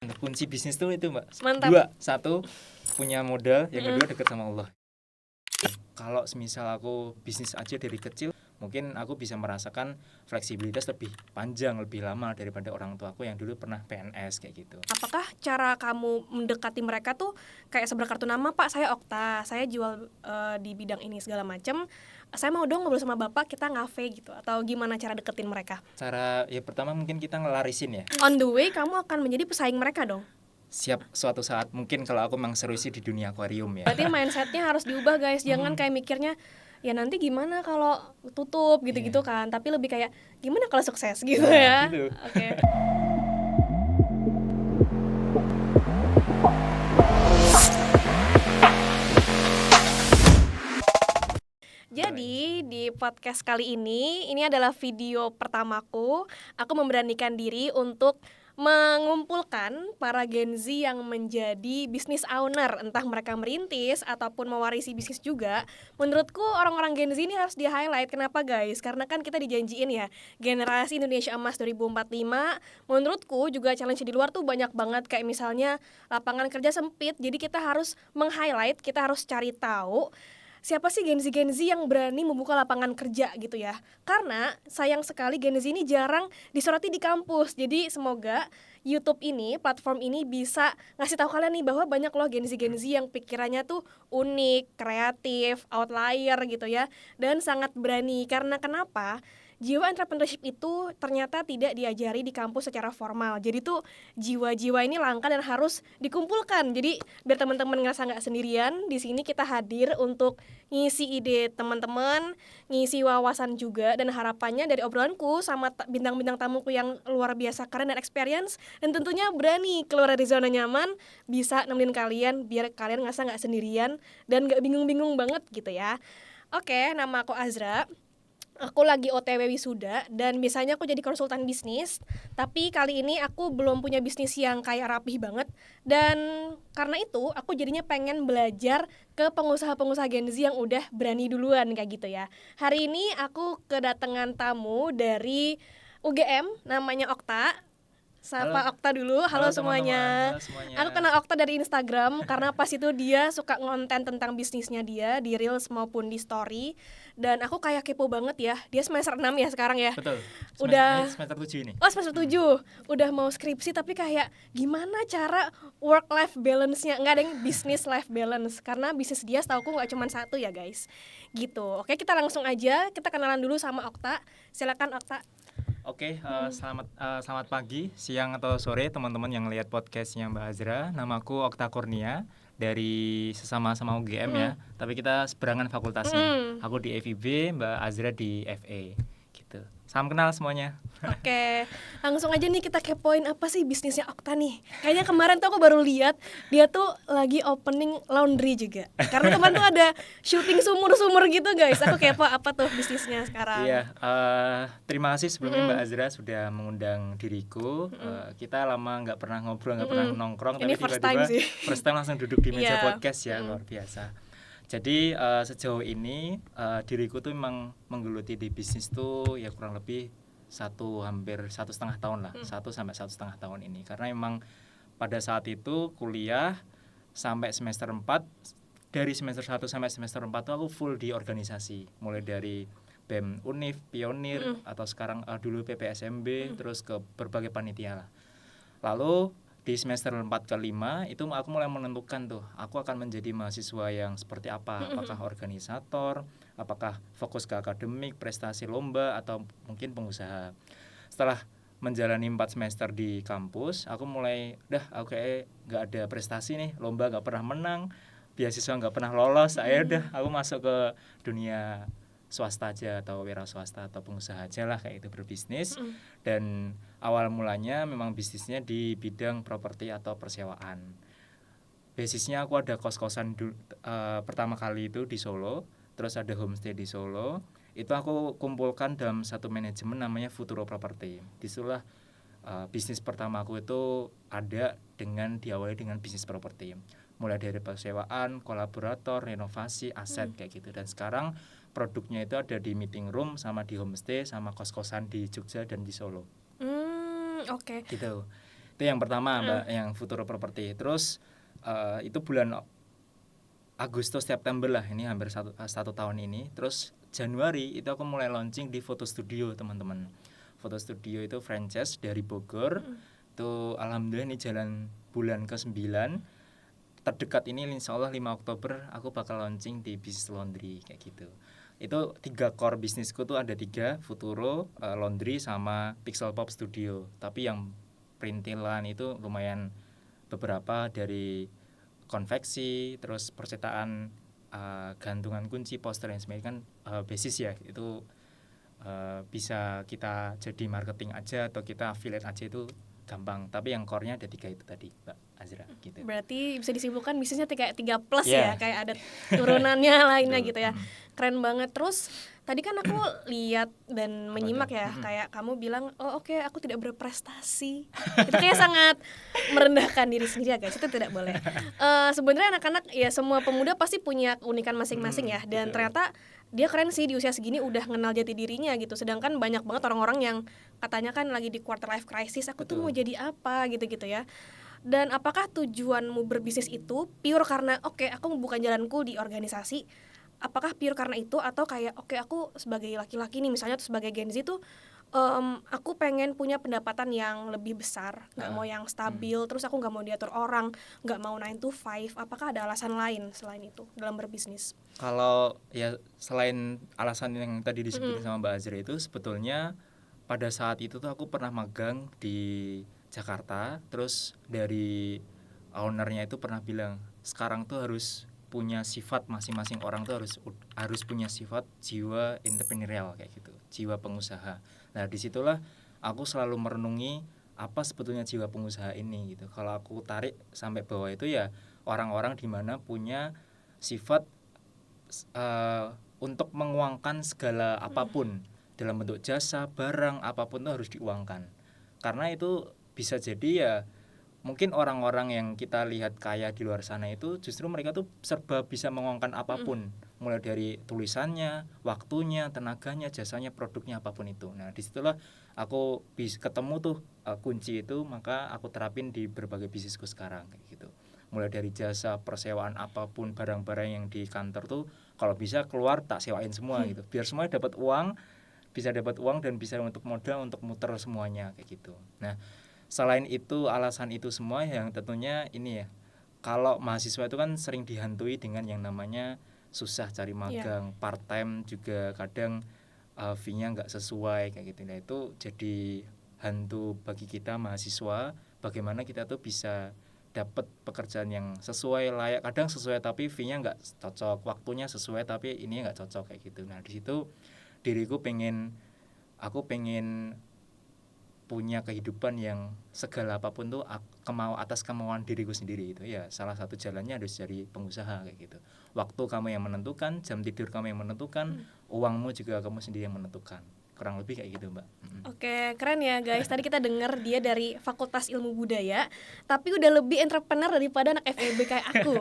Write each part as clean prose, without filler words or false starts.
Kunci bisnis tuh itu Mbak, Mantap. dua, satu punya modal, yang kedua dekat sama Allah. Kalau semisal aku bisnis aja dari kecil, mungkin aku bisa merasakan fleksibilitas lebih panjang, lebih lama daripada orang tua aku yang dulu pernah PNS kayak gitu. Apakah cara kamu mendekati mereka tuh kayak sebar kartu nama, Pak saya Okta, saya jual di bidang ini segala macam, saya mau dong ngobrol sama Bapak, kita ngafe gitu, atau gimana cara deketin mereka? Cara ya pertama mungkin kita ngelarisin ya. On the way kamu akan menjadi pesaing mereka dong. Siap suatu saat mungkin kalau aku memang serius di dunia akuarium ya. Berarti mindsetnya harus diubah guys, jangan kayak mikirnya ya nanti gimana kalau tutup gitu-gitu kan, tapi lebih kayak gimana kalau sukses gitu ya. Gitu. Oke. Jadi di podcast kali ini adalah video pertamaku. Aku memberanikan diri untuk mengumpulkan para Gen Z yang menjadi business owner, entah mereka merintis ataupun mewarisi bisnis juga. Menurutku orang-orang Gen Z ini harus di-highlight. Kenapa guys? Karena kan kita dijanjiin ya, generasi Indonesia Emas 2045. Menurutku juga challenge di luar tuh banyak banget, kayak misalnya lapangan kerja sempit. Jadi kita harus meng-highlight, kita harus cari tahu siapa sih Gen Z yang berani membuka lapangan kerja gitu ya. Karena sayang sekali Gen Z ini jarang disoroti di kampus. Jadi semoga YouTube ini, platform ini bisa ngasih tahu kalian nih bahwa banyak loh Gen Z yang pikirannya tuh unik, kreatif, outlier gitu ya, dan sangat berani. Karena kenapa? Jiwa entrepreneurship itu ternyata tidak diajari di kampus secara formal. Jadi tuh jiwa-jiwa ini langka dan harus dikumpulkan. Jadi biar teman-teman ngerasa nggak sendirian, di sini kita hadir untuk ngisi ide teman-teman, ngisi wawasan juga, dan harapannya dari obrolanku sama bintang-bintang tamuku yang luar biasa keren dan experience, dan tentunya berani keluar dari zona nyaman, bisa nemenin kalian biar kalian ngerasa nggak sendirian dan nggak bingung-bingung banget gitu ya. Oke, nama aku Azra. Aku lagi OTW wisuda dan biasanya aku jadi konsultan bisnis, tapi kali ini aku belum punya bisnis yang kayak rapih banget, dan karena itu aku jadinya pengen belajar ke pengusaha-pengusaha Gen Z yang udah berani duluan kayak gitu ya. Hari ini aku kedatangan tamu dari UGM, namanya Okta. Sapa Halo. Okta dulu. Halo semuanya. Halo semuanya. Aku kenal Okta dari Instagram karena pas itu dia suka ngonten tentang bisnisnya dia di Reels maupun di Story. Dan aku kayak kepo banget ya. Dia semester 6 ya sekarang ya. Betul. Udah Semester 7 ini. Oh semester 7. Udah mau skripsi tapi kayak gimana cara work life balance-nya? Enggak, ada yang business life balance. Karena bisnis dia setauku gak cuma satu ya guys. Gitu. Oke, kita langsung aja. Kita kenalan dulu sama Okta. Silakan Okta. Oke, selamat pagi, siang atau sore teman-teman yang lihat podcastnya Mbak Azra. Namaku Okta Kurnia dari sesama-sama UGM ya, tapi kita seberangan fakultasnya. Aku di FIB, Mbak Azra di FA gitu. Salam kenal semuanya. Oke, langsung aja nih kita kepoin apa sih bisnisnya Okta nih. Kayaknya kemarin tuh aku baru lihat dia tuh lagi opening laundry juga. Karena kemarin tuh ada syuting sumur-sumur gitu guys. Aku kepo apa tuh bisnisnya sekarang. Iya, terima kasih sebelumnya Mbak Azra sudah mengundang diriku. Kita lama nggak pernah ngobrol, nggak pernah nongkrong, Ini tapi first tiba-tiba time sih. first time langsung duduk di meja Iya. podcast ya, luar biasa. Jadi sejauh ini diriku tuh memang menggeluti di bisnis tuh ya kurang lebih hampir 1,5 tahun lah, 1 sampai 1,5 tahun ini. Karena memang pada saat itu kuliah sampai semester 4, dari semester 1 sampai semester 4 tuh aku full di organisasi, mulai dari BEM Univ, Pionir, atau sekarang dulu PPSMB, terus ke berbagai panitia lah. Lalu di semester 4 ke 5 itu aku mulai menentukan tuh aku akan menjadi mahasiswa yang seperti apa, apakah organisator, apakah fokus ke akademik, prestasi lomba, atau mungkin pengusaha. Setelah menjalani 4 semester di kampus, aku mulai aku kayak gak ada prestasi nih, lomba gak pernah menang, beasiswa gak pernah lolos, aku masuk ke dunia swasta aja atau wira swasta atau pengusaha aja lah kayak itu berbisnis. Dan awal mulanya memang bisnisnya di bidang properti atau persewaan. Basisnya aku ada kos-kosan pertama kali itu di Solo, terus ada homestay di Solo. Itu aku kumpulkan dalam satu manajemen namanya Futuro Property. Disitulah bisnis pertama aku itu diawali dengan bisnis properti. Mulai dari persewaan, kolaborator, renovasi, aset kayak gitu. Dan sekarang produknya itu ada di meeting room sama di homestay sama kos-kosan di Jogja dan di Solo. Oke. Gitu. Itu yang pertama Mbak, yang Futuro Property. Terus itu bulan Agustus September lah, ini hampir satu tahun ini. Terus Januari itu aku mulai launching di foto studio teman-teman. Foto studio itu franchise dari Bogor. Itu alhamdulillah ini jalan bulan ke-9. Terdekat ini insya Allah 5 Oktober aku bakal launching di Business Laundry kayak gitu. Itu 3 core bisnisku tuh ada 3, Futuro, Laundry sama Pixel Pop Studio. Tapi yang perintilan itu lumayan beberapa, dari konveksi, terus percetakan gantungan kunci, poster dan sebagainya kan basis ya, itu bisa kita jadi marketing aja atau kita affiliate aja itu gampang. Tapi yang core-nya ada 3 itu tadi Mbak Azra gitu. Berarti bisa disimpulkan bisnisnya kayak 3 plus Yeah. ya, kayak ada turunannya lainnya Betul. gitu ya. Keren banget. Terus tadi kan aku lihat dan menyimak ya, kayak kamu bilang, oh oke, aku tidak berprestasi. Itu kayak sangat merendahkan diri sendiri ya guys, itu tidak boleh. Sebenarnya anak-anak ya, semua pemuda pasti punya keunikan masing-masing ya, dan Betul. ternyata dia keren sih di usia segini udah kenal jati dirinya gitu. Sedangkan banyak banget orang-orang yang katanya kan lagi di quarter life crisis, aku tuh Betul. mau jadi apa gitu-gitu ya. Dan apakah tujuanmu berbisnis itu pure karena oke, aku bukan jalanku di organisasi? Apakah pure karena itu, atau kayak oke, aku sebagai laki-laki nih misalnya, atau sebagai Gen Z tuh aku pengen punya pendapatan yang lebih besar, nggak mau yang stabil, terus aku nggak mau diatur orang, nggak mau 9 to 5. Apakah ada alasan lain selain itu dalam berbisnis? Kalau ya selain alasan yang tadi disebutin sama Mbak Azra itu, sebetulnya pada saat itu tuh aku pernah magang di Jakarta. Terus dari ownernya itu pernah bilang, sekarang tuh harus punya sifat, masing-masing orang tuh harus punya sifat jiwa entrepreneurial kayak gitu, jiwa pengusaha. Nah disitulah aku selalu merenungi apa sebetulnya jiwa pengusaha ini gitu. Kalau aku tarik sampai bawah itu ya orang-orang di mana punya sifat untuk menguangkan segala apapun dalam bentuk jasa, barang, apapun itu harus diuangkan. Karena itu bisa jadi ya mungkin orang-orang yang kita lihat kaya di luar sana itu justru mereka tuh serba bisa menguangkan apapun, mulai dari tulisannya, waktunya, tenaganya, jasanya, produknya, apapun itu. Nah disitulah aku bisa ketemu tuh kunci itu, maka aku terapin di berbagai bisnisku sekarang kayak gitu. Mulai dari jasa, persewaan apapun, barang-barang yang di kantor tuh kalau bisa keluar tak sewain semua gitu, biar semuanya dapat uang, bisa dapat uang dan bisa untuk modal untuk muter semuanya kayak gitu. Nah selain itu, alasan itu semua yang tentunya ini ya, kalau mahasiswa itu kan sering dihantui dengan yang namanya susah cari magang, part time juga kadang fee-nya nggak sesuai kayak gitu. Nah itu jadi hantu bagi kita mahasiswa, bagaimana kita tuh bisa dapat pekerjaan yang sesuai, layak, kadang sesuai tapi fee-nya nggak cocok, waktunya sesuai tapi ini nggak cocok kayak gitu. Nah di situ aku pengen punya kehidupan yang segala apapun tuh atas kemauan diriku sendiri. Itu ya salah satu jalannya harus jadi pengusaha kayak gitu. Waktu kamu yang menentukan, jam tidur kamu yang menentukan, uangmu juga kamu sendiri yang menentukan. Kurang lebih kayak gitu Mbak. Oke, keren ya guys. Tadi kita dengar dia dari Fakultas Ilmu Budaya, tapi udah lebih entrepreneur daripada anak FEB kayak aku.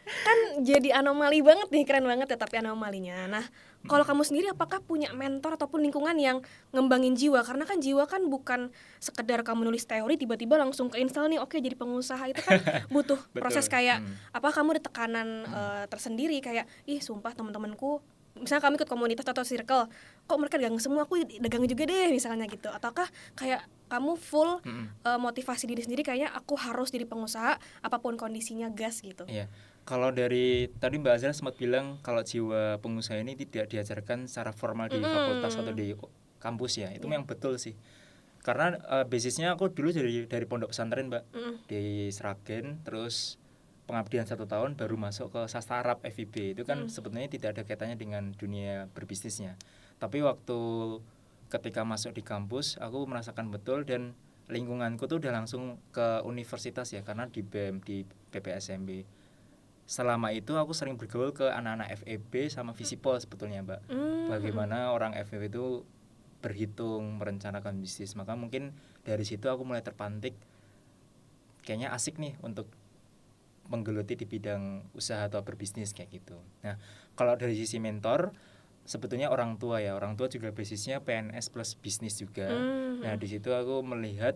Kan jadi anomali banget nih, keren banget ya tapi anomalinya. Nah, kalau kamu sendiri apakah punya mentor ataupun lingkungan yang ngembangin jiwa? Karena kan jiwa kan bukan sekedar kamu nulis teori tiba-tiba langsung ke install nih, oke jadi pengusaha. Itu kan butuh proses kayak apa, kamu ada tekanan tersendiri kayak ih sumpah teman-temanku, misalnya kami ikut komunitas atau circle, kok mereka dagang semua, aku dagang juga deh misalnya gitu. Ataukah kayak kamu full motivasi diri sendiri, kayaknya aku harus jadi pengusaha apapun kondisinya, gas gitu. Iya. Kalau dari tadi Mbak Azra sempat bilang kalau jiwa pengusaha ini tidak diajarkan secara formal di fakultas atau di kampus ya. Itu memang betul sih. Karena basisnya aku dulu dari pondok pesantren Mbak, di Sragen, terus pengabdian 1 tahun baru masuk ke Sastra Arab FIB. Itu kan sebetulnya tidak ada kaitannya dengan dunia berbisnisnya. Tapi waktu ketika masuk di kampus aku merasakan betul, dan lingkunganku tuh udah langsung ke universitas ya, karena di BEM, di PPSMB. Selama itu aku sering bergaul ke anak-anak FEB sama Visipol sebetulnya Mbak. Bagaimana orang FEB itu berhitung, merencanakan bisnis. Maka mungkin dari situ aku mulai terpantik, kayaknya asik nih untuk menggeluti di bidang usaha atau berbisnis kayak gitu. Nah kalau dari sisi mentor, sebetulnya orang tua ya. Orang tua juga basisnya PNS plus bisnis juga. Nah di situ aku melihat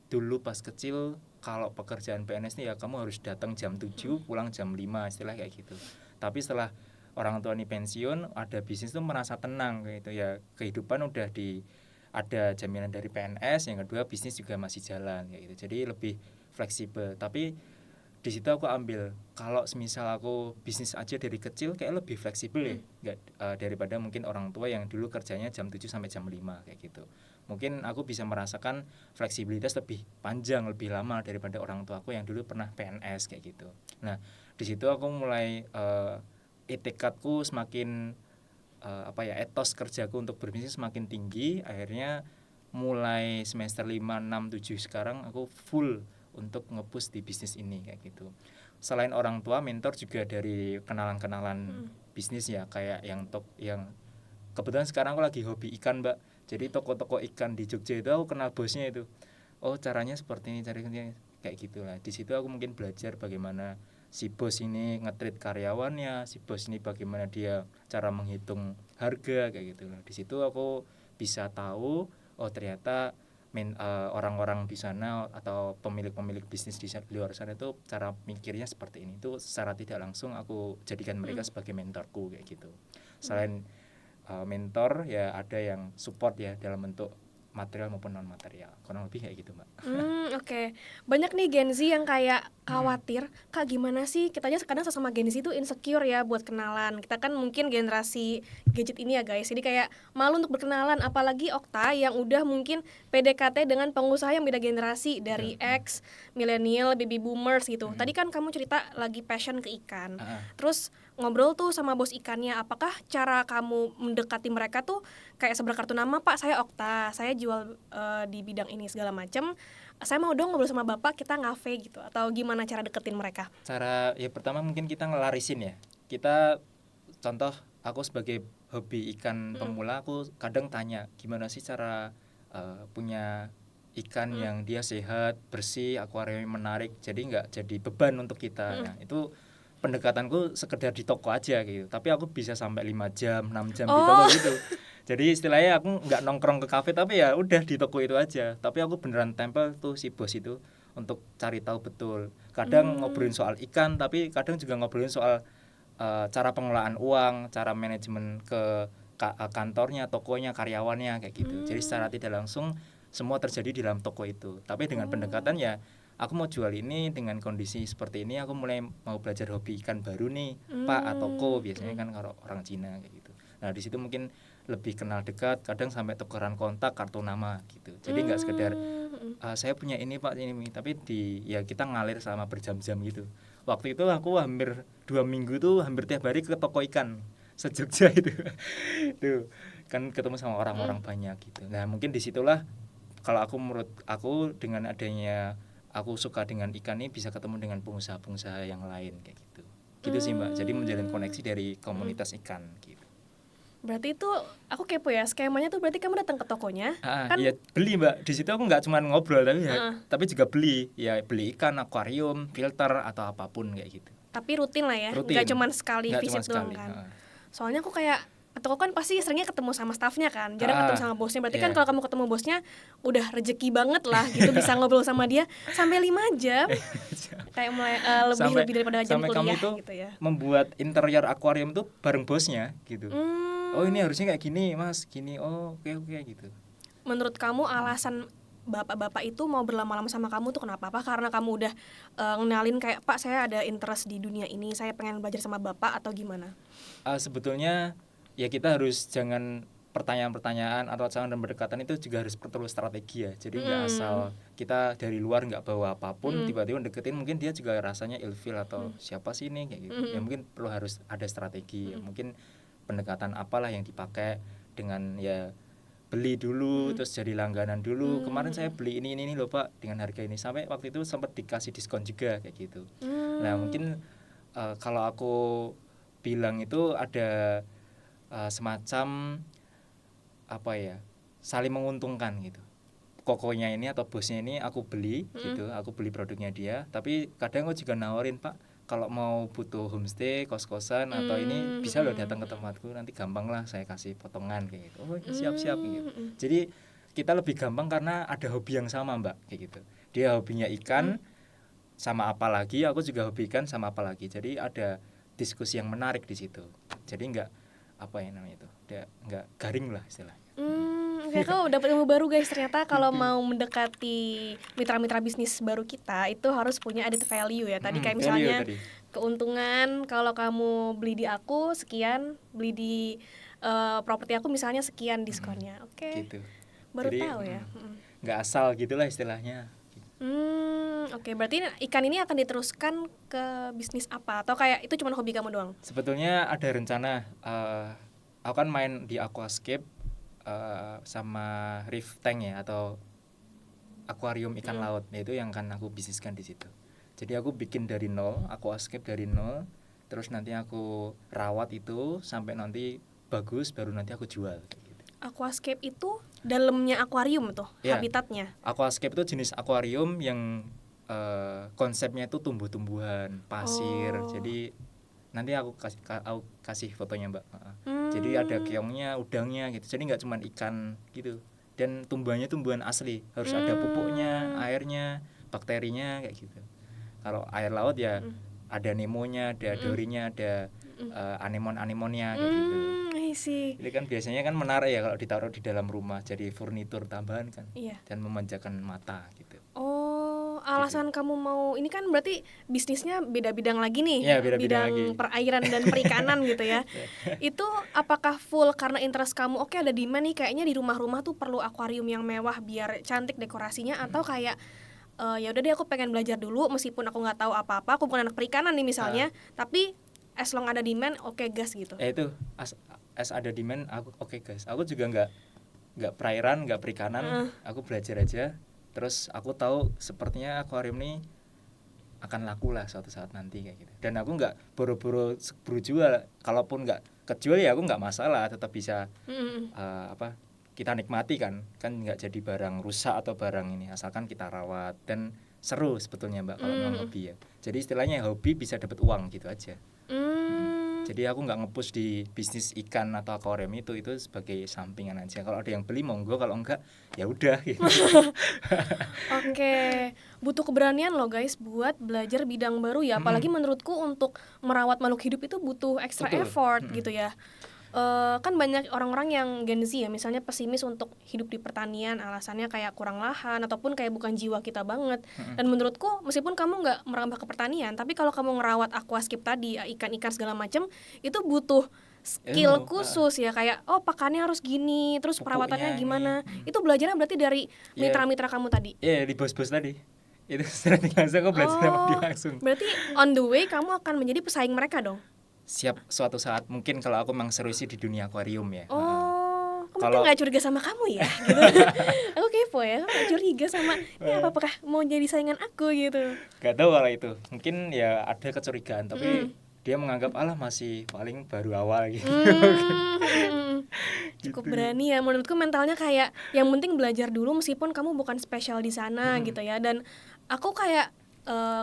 dulu pas kecil kalau pekerjaan PNS nih ya kamu harus datang jam 7 pulang jam 5 istilah kayak gitu. Tapi setelah orang tua ini pensiun, ada bisnis tuh merasa tenang kayak gitu ya. Kehidupan udah ada jaminan dari PNS, yang kedua bisnis juga masih jalan kayak gitu. Jadi lebih fleksibel. Tapi di situ aku ambil kalau semisal aku bisnis aja dari kecil kayak lebih fleksibel ya, daripada mungkin orang tua yang dulu kerjanya jam 7 sampai jam 5 kayak gitu. Mungkin aku bisa merasakan fleksibilitas lebih panjang, lebih lama daripada orang tua aku yang dulu pernah PNS kayak gitu. Nah, di situ aku mulai itikadku semakin etos kerjaku untuk berbisnis semakin tinggi. Akhirnya mulai semester 5, 6, 7 sekarang aku full untuk nge-push di bisnis ini kayak gitu. Selain orang tua, mentor juga dari kenalan-kenalan bisnis ya, kayak yang kebetulan sekarang aku lagi hobi ikan, Mbak. Jadi toko-toko ikan di Jogja itu aku kenal bosnya itu. Oh, caranya seperti ini, caranya kayak gitulah. Di situ aku mungkin belajar bagaimana si bos ini nge-treat karyawannya, si bos ini bagaimana dia cara menghitung harga kayak gitulah. Di situ aku bisa tahu oh ternyata orang-orang di sana atau pemilik-pemilik bisnis di luar sana itu cara mikirnya seperti ini. Itu secara tidak langsung aku jadikan mereka sebagai mentorku kayak gitu. Selain mentor ya ada yang support ya dalam bentuk material maupun non material, kurang lebih kayak gitu, Mbak. Oke. Banyak nih Gen Z yang kayak khawatir, Kak gimana sih, kita aja kadang sesama Gen Z tuh insecure ya buat kenalan. Kita kan mungkin generasi gadget ini ya guys, jadi kayak malu untuk berkenalan. Apalagi Okta yang udah mungkin PDKT dengan pengusaha yang beda generasi, dari X, milenial, baby boomers gitu. Tadi kan kamu cerita lagi passion ke ikan, terus ngobrol tuh sama bos ikannya. Apakah cara kamu mendekati mereka tuh kayak sebelah kartu nama, Pak saya Okta, saya jual di bidang ini segala macam, saya mau dong ngobrol sama bapak, kita ngafe gitu, atau gimana cara deketin mereka? Cara ya pertama mungkin kita ngelarisin ya. Kita contoh aku sebagai hobi ikan pemula, aku kadang tanya gimana sih cara punya ikan yang dia sehat, bersih, akuariumnya menarik, jadi nggak jadi beban untuk kita. Nah, itu pendekatanku sekedar di toko aja gitu, tapi aku bisa sampai 5 jam, 6 jam di toko gitu. Jadi istilahnya aku nggak nongkrong ke kafe, tapi ya udah di toko itu aja. Tapi aku beneran tempel tuh si bos itu untuk cari tahu betul. Kadang ngobrolin soal ikan, tapi kadang juga ngobrolin soal cara pengelolaan uang, cara manajemen ke kantornya, tokonya, karyawannya kayak gitu. Jadi secara tidak langsung semua terjadi di dalam toko itu. Tapi dengan pendekatan ya aku mau jual ini dengan kondisi seperti ini, aku mulai mau belajar hobi ikan baru nih, Pak, atau Ko, biasanya kan kalau orang Cina kayak gitu. Nah, di situ mungkin lebih kenal dekat, kadang sampai tukeran kontak, kartu nama gitu. Jadi nggak sekedar saya punya ini Pak ini, tapi ya kita ngalir selama berjam-jam gitu. Waktu itu aku hampir 2 minggu tuh hampir tiap hari ke toko ikan se-Jogja itu. Tuh kan ketemu sama orang-orang banyak gitu. Nah, mungkin disitulah kalau menurut aku dengan adanya aku suka dengan ikan ini bisa ketemu dengan pengusaha-pengusaha yang lain kayak gitu. Gitu sih Mbak. Jadi menjalin koneksi dari komunitas ikan gitu. Berarti itu aku kepo ya, skemanya tuh berarti kamu datang ke tokonya kan? Iya beli Mbak. Di situ aku nggak cuma ngobrol tapi juga beli. Ya beli ikan, akuarium, filter atau apapun kayak gitu. Tapi rutin lah ya, Rutin. nggak cuma sekali Nggak visit cuma doang sekali. kan. Soalnya aku kayak toko kan pasti seringnya ketemu sama staffnya kan, jarang ketemu sama bosnya. Berarti kan kalau kamu ketemu bosnya udah rezeki banget lah gitu, bisa ngobrol sama dia sampai 5 jam. Kayak mulai lebih daripada jam sampai kuliah kamu tuh gitu ya. membuat interior akuarium tuh bareng bosnya gitu. Oh ini harusnya kayak gini Mas, gini. Oh oke gitu. Menurut kamu alasan bapak-bapak itu mau berlama-lama sama kamu tuh kenapa? Apa karena kamu udah ngenalin kayak Pak saya ada interest di dunia ini, saya pengen belajar sama bapak, atau gimana? Sebetulnya ya kita harus jangan pertanyaan-pertanyaan atau jangan dan berdekatan itu juga harus perlu strategi ya. Jadi nggak asal kita dari luar nggak bawa apapun tiba-tiba deketin, mungkin dia juga rasanya ilfil atau siapa sih ini kayak gitu. Ya mungkin perlu harus ada strategi. Ya, mungkin pendekatan apalah yang dipakai dengan ya beli dulu terus jadi langganan dulu. Kemarin saya beli ini loh Pak dengan harga ini, sampai waktu itu sempat dikasih diskon juga kayak gitu. Nah mungkin kalau aku bilang itu ada semacam apa ya, saling menguntungkan gitu. Kokonya ini atau bosnya ini aku beli gitu, aku beli produknya dia, tapi kadang aku juga nawarin Pak kalau mau butuh homestay, kos-kosan atau ini bisa loh datang ke tempatku, nanti gampang lah saya kasih potongan kayak gitu. Oh siap-siap gitu. Jadi kita lebih gampang karena ada hobi yang sama Mbak kayak gitu. Dia hobinya ikan sama apa lagi, aku juga hobi ikan sama apa lagi. Jadi ada diskusi yang menarik di situ. Jadi nggak apa ya namanya itu, nggak garing lah istilahnya. Oke, kau dapat ilmu baru guys. Ternyata kalau mau mendekati mitra-mitra bisnis baru kita itu harus punya added value ya. Tadi kayak Value misalnya tadi. keuntungan kalau kamu beli di aku sekian, beli di properti aku misalnya sekian diskonnya. Oke. Gitu. Baru Jadi, tahu ya. nggak asal gitulah istilahnya. Oke, berarti ikan ini akan diteruskan ke bisnis apa? Atau kayak itu cuma hobi kamu doang? Sebetulnya ada rencana, aku kan main di aquascape sama reef tank ya, atau akuarium ikan laut. Itu yang akan aku bisniskan di situ. Jadi aku bikin dari nol, aquascape dari nol, terus nanti aku rawat itu sampai nanti bagus, baru nanti aku jual. Aquascape itu dalamnya akuarium tuh, Ya. habitatnya. Aquascape itu jenis akuarium yang konsepnya itu tumbuh-tumbuhan, pasir. Jadi nanti aku kasih fotonya Mbak. Jadi ada keongnya, udangnya gitu. Jadi nggak cuma ikan gitu. Dan tumbuhannya tumbuhan asli. Harus ada pupuknya, airnya, bakterinya kayak gitu. Kalau air laut ya ada nemonya, ada dorinya, ada anemon-anemonnya kayak gitu. I see. Jadi kan biasanya kan menarik ya kalau ditaruh di dalam rumah, jadi furnitur tambahan kan. Iya. Dan memanjakan mata gitu. Oh, alasan kamu mau ini kan berarti bisnisnya beda bidang lagi nih. Iya, beda bidang bidang lagi. perairan dan perikanan gitu ya. Itu apakah full karena interest kamu? Oke, ada demand nih kayaknya di rumah-rumah tuh perlu akuarium yang mewah biar cantik dekorasinya, atau kayak ya udah deh aku pengen belajar dulu meskipun aku nggak tahu apa-apa, aku bukan anak perikanan nih misalnya, tapi as long ada demand, oke gas gitu. Itu as ada demand, aku oke guys. Aku juga nggak perairan, nggak perikanan, aku belajar aja. Terus aku tahu sepertinya akuarium ini akan laku lah suatu saat nanti kayak gitu. Dan aku nggak boro-boro jual. Kalaupun nggak kejual ya aku nggak masalah, tetap bisa kita nikmati kan nggak jadi barang rusak atau barang ini, asalkan kita rawat dan seru sebetulnya Mbak kalau memang hobi ya. Jadi istilahnya hobi bisa dapat uang gitu aja. Jadi aku nggak nge-push di bisnis ikan atau akuarium itu sebagai sampingan aja. Kalau ada yang beli monggo, kalau enggak ya udah gitu. Oke, butuh keberanian loh guys buat belajar bidang baru ya. Apalagi menurutku untuk merawat makhluk hidup itu butuh extra effort gitu ya. Kan banyak orang-orang yang Gen Z ya, misalnya pesimis untuk hidup di pertanian, alasannya kayak kurang lahan ataupun kayak bukan jiwa kita banget. Dan menurutku meskipun kamu nggak merambah ke pertanian, tapi kalau kamu ngerawat aquascape tadi, ikan-ikan segala macam, itu butuh skill khusus ya, kayak pakannya harus gini, terus perawatannya gimana. Itu belajarnya berarti dari mitra-mitra kamu tadi. Iya, di bos-bos tadi. Itu strategi langsung aku belajar sama dia langsung. Berarti on the way kamu akan menjadi pesaing mereka dong. Siap suatu saat mungkin kalau aku memang serius di dunia akuarium ya. Kamu nggak curiga sama kamu ya gitu. Aku kepo ya, kamu nggak curiga sama ya apakah mau jadi saingan aku gitu. Gak tahu kalau itu, mungkin ya ada kecurigaan, tapi dia menganggap masih paling baru awal gitu. Cukup berani ya, menurutku mentalnya kayak yang penting belajar dulu meskipun kamu bukan spesial di sana gitu ya. Dan aku kayak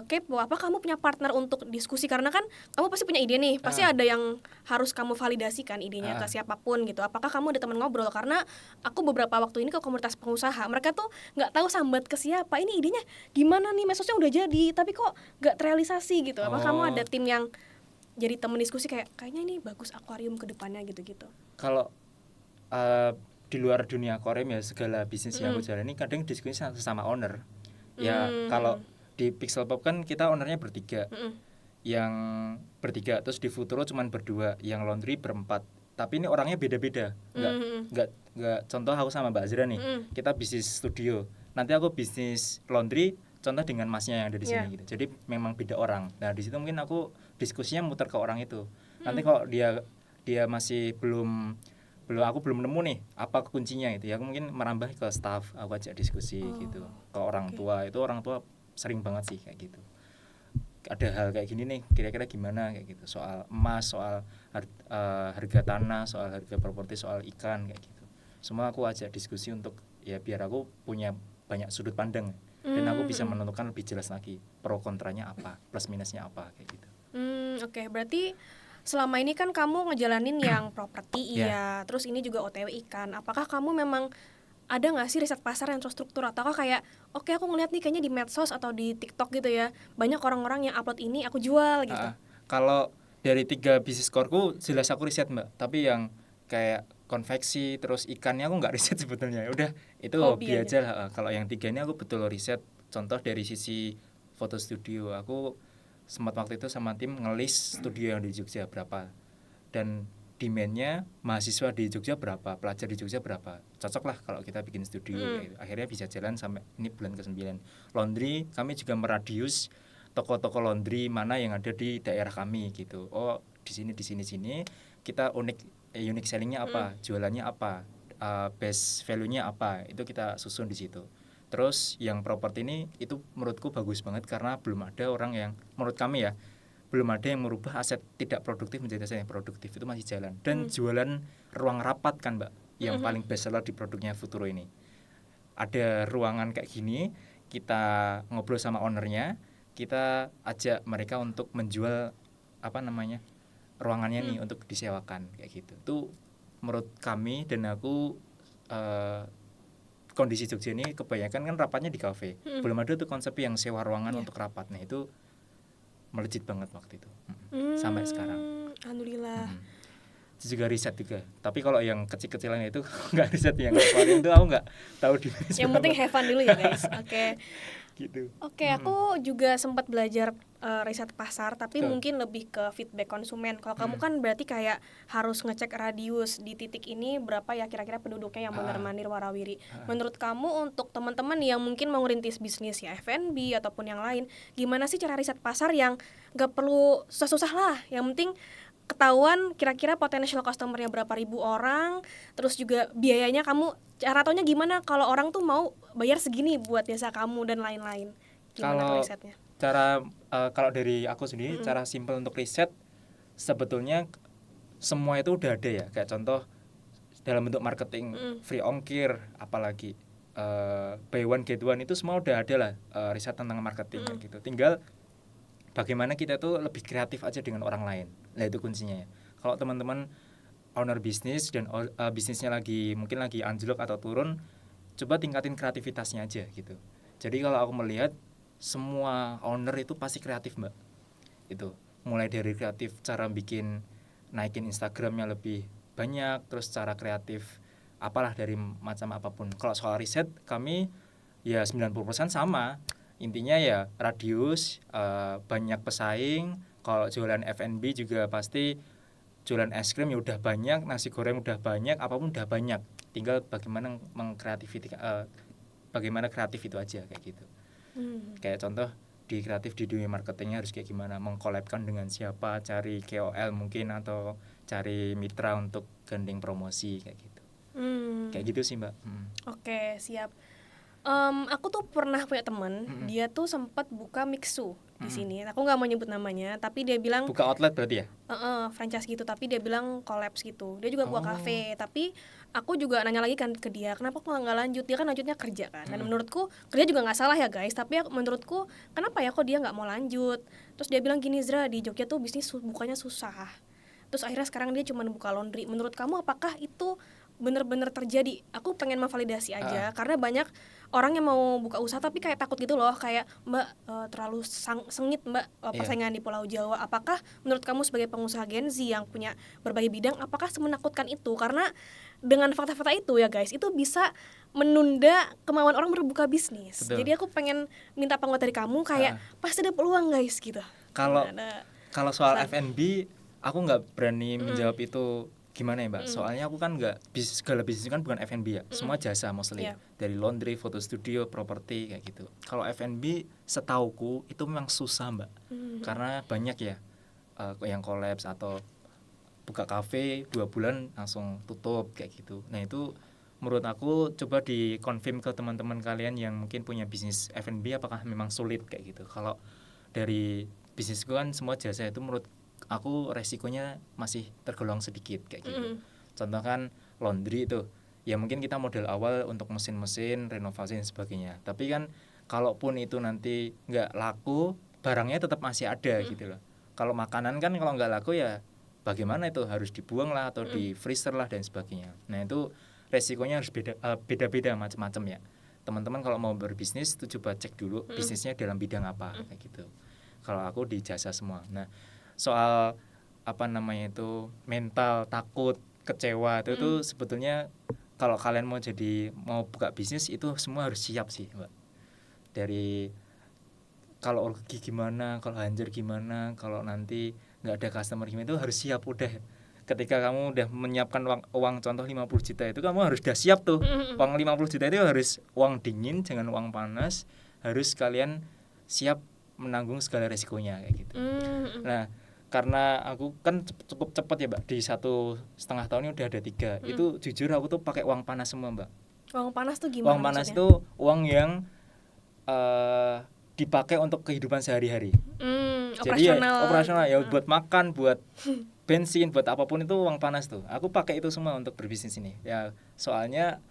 kepo, apa kamu punya partner untuk diskusi, karena kan kamu pasti punya ide nih, pasti ada yang harus kamu validasikan idenya ke siapapun gitu. Apakah kamu ada teman ngobrol? Karena aku beberapa waktu ini ke komunitas pengusaha, mereka tuh nggak tahu sambat ke siapa, ini idenya gimana nih, medsosnya udah jadi tapi kok nggak terrealisasi gitu. Apa kamu ada tim yang jadi teman diskusi kayaknya ini bagus akuarium ke depannya gitu-gitu? Kalau di luar dunia akuarium ya, segala bisnis yang aku jalani kadang diskusi sama owner. Ya kalau di Pixel Pop kan kita ownernya bertiga, yang bertiga, terus di Futuro cuman berdua, yang laundry berempat. Tapi ini orangnya beda-beda, nggak contoh aku sama Mbak Azra nih, kita bisnis studio, nanti aku bisnis laundry, contoh dengan masnya yang ada di sini gitu. Jadi memang beda orang. Nah di situ mungkin aku diskusinya muter ke orang itu. Nanti kalau dia masih aku belum nemu nih apa kuncinya gitu ya, aku mungkin merambah ke staff, aku ajak diskusi gitu. Ke orang tua, itu orang tua sering banget sih kayak gitu. Ada hal kayak gini nih, kira-kira gimana kayak gitu, soal emas, soal harga tanah, soal harga properti, soal ikan kayak gitu. Semua aku ajak diskusi untuk ya biar aku punya banyak sudut pandang dan aku bisa menentukan lebih jelas lagi pro kontranya apa, plus minusnya apa kayak gitu. Oke, berarti selama ini kan kamu ngejalanin yang properti terus ini juga OTW ikan. Apakah kamu memang ada nggak sih riset pasar yang terstruktur, ataukah kayak oke aku ngeliat nih kayaknya di medsos atau di TikTok gitu ya banyak orang-orang yang upload ini aku jual gitu. Kalau dari 3 bisnis core-ku jelas aku riset Mbak, tapi yang kayak konveksi terus ikannya aku nggak riset sebetulnya. Udah itu Hobi hobi aja. aja lah. Kalau yang 3 ini aku betul riset. Contoh dari sisi foto studio, aku sempat waktu itu sama tim ngelis studio yang di Jogja berapa, dan demand-nya mahasiswa di Jogja berapa, pelajar di Jogja berapa, cocok lah kalau kita bikin studio kayak gitu. Akhirnya bisa jalan sampai ini bulan ke-9. Laundry kami juga meradius toko-toko laundry mana yang ada di daerah kami gitu. Oh di sini kita unique sellingnya apa, jualannya apa, best value-nya apa, itu kita susun di situ. Terus yang properti ini itu menurutku bagus banget karena belum ada orang yang, menurut kami ya, belum ada yang merubah aset tidak produktif menjadi aset yang produktif. Itu masih jalan. Dan jualan ruang rapat kan Mbak, yang paling best seller di produknya Futuro ini. Ada ruangan kayak gini, kita ngobrol sama ownernya, kita ajak mereka untuk menjual apa namanya ruangannya nih untuk disewakan kayak gitu. Itu menurut kami dan aku, kondisi Jogja ini kebanyakan kan rapatnya di kafe. Belum ada tuh konsep yang sewa ruangan untuk rapat. Nah itu melejit banget waktu itu. Sampai sekarang. Alhamdulillah. Itu juga riset juga. Tapi kalau yang kecil-kecilan itu nggak riset, yang akuarium itu aku nggak tahu di mana. Yang penting have fun dulu ya guys. Oke. Gitu. Oke, aku juga sempat belajar riset pasar, tapi Betul. mungkin lebih ke feedback konsumen. Kalau kamu kan berarti kayak harus ngecek radius di titik ini berapa ya kira-kira penduduknya yang mondar-mandir warawiri. Menurut kamu untuk teman-teman yang mungkin mau ngerintis bisnis ya F&B ataupun yang lain, gimana sih cara riset pasar yang gak perlu susah-susah lah, yang penting ketahuan kira-kira potential customer-nya berapa ribu orang, terus juga biayanya kamu cara taunya gimana kalau orang tuh mau bayar segini buat jasa kamu dan lain-lain. Gimana tuh risetnya? Kalau dari aku sendiri, cara simple untuk riset sebetulnya semua itu udah ada ya. Kayak contoh dalam bentuk marketing, free ongkir, apalagi buy one get one, itu semua udah ada lah, riset tentang marketing kayak gitu. Tinggal bagaimana kita tuh lebih kreatif aja dengan orang lain. Nah itu kuncinya ya. Kalau teman-teman owner bisnis dan bisnisnya mungkin lagi anjlok atau turun, coba tingkatin kreativitasnya aja gitu. Jadi kalau aku melihat semua owner itu pasti kreatif Mbak. Itu mulai dari kreatif cara naikin Instagramnya lebih banyak, terus cara kreatif apalah dari macam apapun. Kalau soal riset kami ya 90% sama. Intinya ya radius, banyak pesaing. Kalau jualan F&B juga pasti jualan es krim ya udah banyak, nasi goreng udah banyak, apapun udah banyak. Tinggal bagaimana bagaimana kreatif itu aja kayak gitu. Kayak contoh di kreatif di dunia marketingnya harus kayak gimana, mengkolabkan dengan siapa, cari KOL mungkin atau cari mitra untuk gandeng promosi kayak gitu. Kayak gitu sih Mbak. Oke, siap. Aku tuh pernah punya temen, dia tuh sempat buka mixu di sini. Aku nggak mau nyebut namanya, tapi dia bilang Buka outlet berarti ya? franchise gitu, tapi dia bilang collapse gitu. Dia juga buka kafe, tapi aku juga nanya lagi kan ke dia, kenapa kok nggak lanjut? Dia kan lanjutnya kerja kan. Dan menurutku kerja juga nggak salah ya guys, tapi menurutku kenapa ya kok dia nggak mau lanjut? Terus dia bilang gini, Zra, di Jogja tuh bisnis bukanya susah. Terus akhirnya sekarang dia cuma buka laundry. Menurut kamu apakah itu benar-benar terjadi? Aku pengen memvalidasi aja karena banyak orang yang mau buka usaha tapi kayak takut gitu loh, kayak Mbak terlalu sengit Mbak persaingan di Pulau Jawa. Apakah menurut kamu sebagai pengusaha Gen Z yang punya berbagai bidang, apakah semenakutkan itu? Karena dengan fakta-fakta itu ya guys, itu bisa menunda kemauan orang berbuka bisnis. Betul. Jadi aku pengen minta penguat dari kamu kayak pasti ada peluang guys gitu. Kalau soal F&B aku nggak berani menjawab itu gimana ya Mbak. Soalnya aku kan nggak, segala bisnis kan bukan F&B ya, semua jasa mostly. Dari laundry, foto studio, properti kayak gitu. Kalau F&B setauku itu memang susah Mbak, karena banyak ya yang collapse atau buka kafe 2 bulan langsung tutup kayak gitu. Nah itu menurut aku coba dikonfirm ke teman-teman kalian yang mungkin punya bisnis F&B, apakah memang sulit kayak gitu. Kalau dari bisnisku kan semua jasa, itu menurut aku resikonya masih tergolong sedikit kayak gitu. Contoh kan laundry itu ya mungkin kita modal awal untuk mesin-mesin, renovasi dan sebagainya. Tapi kan kalaupun itu nanti nggak laku, barangnya tetap masih ada gitu loh. Kalau makanan kan kalau nggak laku ya bagaimana, itu harus dibuang lah atau di freezer lah dan sebagainya. Nah itu resikonya harus beda-beda macam-macam ya. Teman-teman kalau mau berbisnis itu coba cek dulu bisnisnya dalam bidang apa kayak gitu. Kalau aku di jasa semua. Nah, soal apa namanya itu mental takut kecewa itu sebetulnya kalau kalian mau buka bisnis itu semua harus siap sih, Mbak. Dari kalau rugi gimana, kalau hancur gimana, kalau nanti nggak ada customer gimana, itu harus siap udah. Ketika kamu udah menyiapkan uang contoh 50 juta itu kamu harus udah siap tuh. Uang 50 juta itu harus uang dingin, jangan uang panas. Harus kalian siap menanggung segala resikonya kayak gitu. Nah, karena aku kan cukup cepat ya Mbak, di 1,5 tahun ini udah ada 3. Itu jujur aku tuh pakai uang panas semua Mbak. Uang panas tuh gimana Uang panas maksudnya? itu uang yang dipakai untuk kehidupan sehari-hari. Jadi ya operasional ya, buat makan, buat bensin, buat apapun itu uang panas tuh. Aku pakai itu semua untuk berbisnis ini. Ya soalnya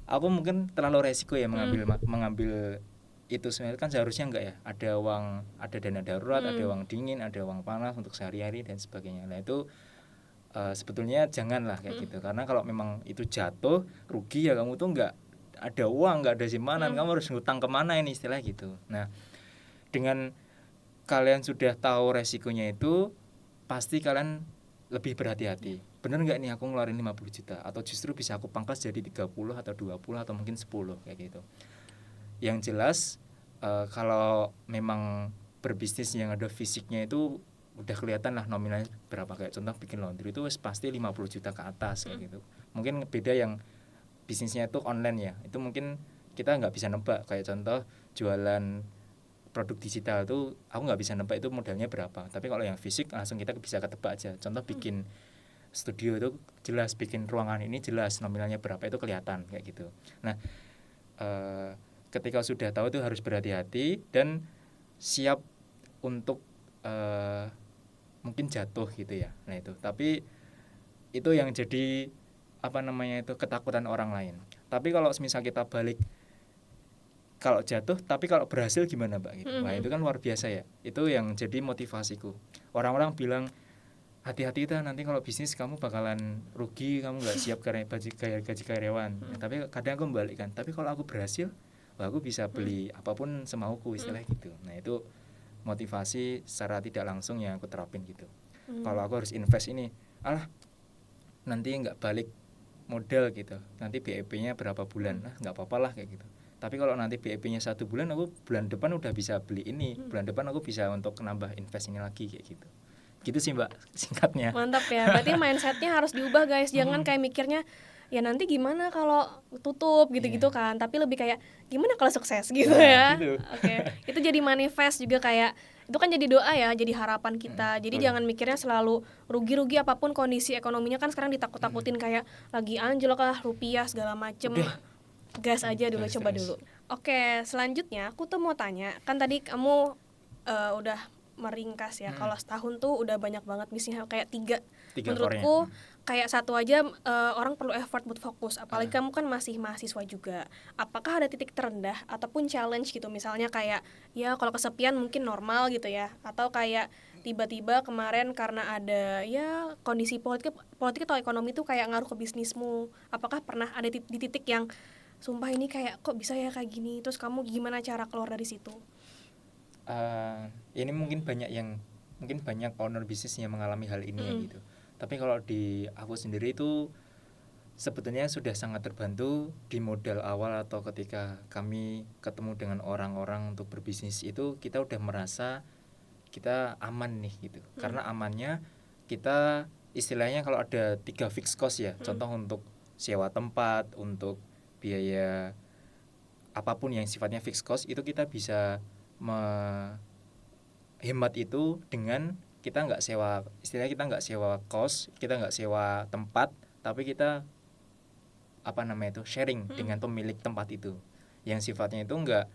aku mungkin terlalu resiko ya mengambil itu sebenarnya kan seharusnya enggak ya. Ada uang, ada dana darurat, ada uang dingin, ada uang panas untuk sehari-hari dan sebagainya. Nah itu sebetulnya janganlah kayak gitu. Karena kalau memang itu jatuh rugi ya kamu tuh enggak ada uang, nggak ada simpanan, kamu harus ngutang kemana ini istilah gitu. Nah, dengan kalian sudah tahu resikonya itu, pasti kalian lebih berhati-hati. Bener nggak nih aku ngeluarin 50 juta atau justru bisa aku pangkas jadi 30 atau 20 atau mungkin 10 kayak gitu. Yang jelas kalau memang berbisnis yang ada fisiknya itu udah kelihatan lah nominalnya berapa. Kayak contoh bikin laundry itu pasti 50 juta ke atas kayak gitu. Mungkin beda yang bisnisnya itu online ya, itu mungkin kita nggak bisa nebak. Kayak contoh jualan produk digital itu aku nggak bisa nebak itu modalnya berapa, tapi kalau yang fisik langsung kita bisa ketebak aja. Contoh bikin studio itu jelas, bikin ruangan ini jelas nominalnya berapa, itu kelihatan kayak gitu. Nah ketika sudah tahu itu harus berhati-hati dan siap untuk mungkin jatuh gitu ya. Nah itu, tapi itu yang jadi apa namanya itu ketakutan orang lain. Tapi kalau misal kita balik, kalau jatuh tapi kalau berhasil gimana Mbak gitu. Wah itu kan luar biasa ya. Itu yang jadi motivasiku. Orang-orang bilang hati-hati kita nanti kalau bisnis kamu bakalan rugi, kamu nggak siap gaji karyawan. Tapi kadang aku membalikkan. Tapi kalau aku berhasil, wah aku bisa beli apapun semauku istilah gitu. Nah itu motivasi secara tidak langsung yang aku terapin gitu. Kalau aku harus invest ini, nanti nggak balik modal gitu, nanti BIP-nya berapa bulan, nah nggak apa-apa lah kayak gitu. Tapi kalau nanti BIP-nya 1 bulan, aku bulan depan udah bisa beli ini, bulan depan aku bisa untuk nambah invest ini lagi kayak gitu. Gitu sih Mbak singkatnya. Mantap ya, berarti mindsetnya harus diubah guys. Jangan kayak mikirnya ya nanti gimana kalau tutup gitu-gitu kan, tapi lebih kayak gimana kalau sukses gitu ya. Gitu. Oke, itu jadi manifest juga, kayak itu kan jadi doa ya, jadi harapan kita. Jadi jangan mikirnya selalu rugi-rugi apapun kondisi ekonominya, kan sekarang ditakut-takutin kayak lagi anjlok lah rupiah segala macem. Gas aja dulu, coba dulu. Oke, selanjutnya aku tuh mau tanya, kan tadi kamu udah meringkas ya, kalau setahun tuh udah banyak banget bisnisnya, kayak 3 menurutku Korea. Kayak 1 aja orang perlu effort buat fokus, apalagi kamu kan masih mahasiswa juga. Apakah ada titik terendah ataupun challenge gitu, misalnya kayak ya kalau kesepian mungkin normal gitu ya, atau kayak tiba-tiba kemarin karena ada ya kondisi politik atau ekonomi tuh kayak ngaruh ke bisnismu. Apakah pernah ada di titik yang sumpah ini kayak kok bisa ya kayak gini, terus kamu gimana cara keluar dari situ? Ini mungkin banyak owner bisnis yang mengalami hal ini ya gitu. Tapi kalau di aku sendiri itu sebetulnya sudah sangat terbantu di modal awal atau ketika kami ketemu dengan orang-orang untuk berbisnis itu, kita udah merasa kita aman nih gitu. Karena amannya kita istilahnya kalau ada 3 fixed cost ya, contoh untuk sewa tempat, untuk biaya apapun yang sifatnya fixed cost, itu kita bisa hemat itu dengan kita nggak sewa, istilahnya kita nggak sewa kos, kita nggak sewa tempat, tapi kita sharing dengan pemilik tempat itu yang sifatnya itu nggak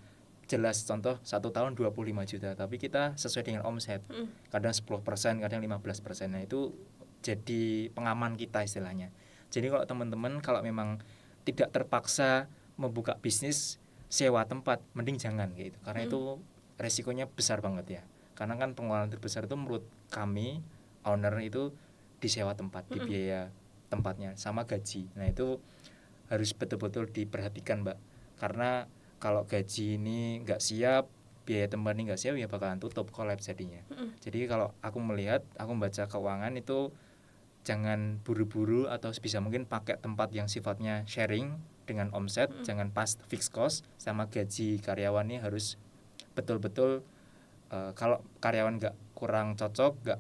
jelas. Contoh 1 tahun 25 juta, tapi kita sesuai dengan omset, kadang 10%, kadang 15%. Nah itu jadi pengaman kita istilahnya. Jadi kalau teman-teman kalau memang tidak terpaksa membuka bisnis sewa tempat, mending jangan gitu, karena itu resikonya besar banget ya. Karena kan pengeluaran terbesar itu menurut kami owner itu di sewa tempat, di biaya tempatnya sama gaji. Nah itu harus betul-betul diperhatikan Mbak, karena kalau gaji ini nggak siap, biaya tempat ini nggak siap, ya bakalan tutup, kolaps jadinya. Jadi kalau aku melihat, aku membaca keuangan itu jangan buru-buru, atau sebisa mungkin pakai tempat yang sifatnya sharing dengan omset, jangan pas fixed cost, sama gaji karyawannya harus betul-betul. Kalau karyawan nggak kurang cocok, nggak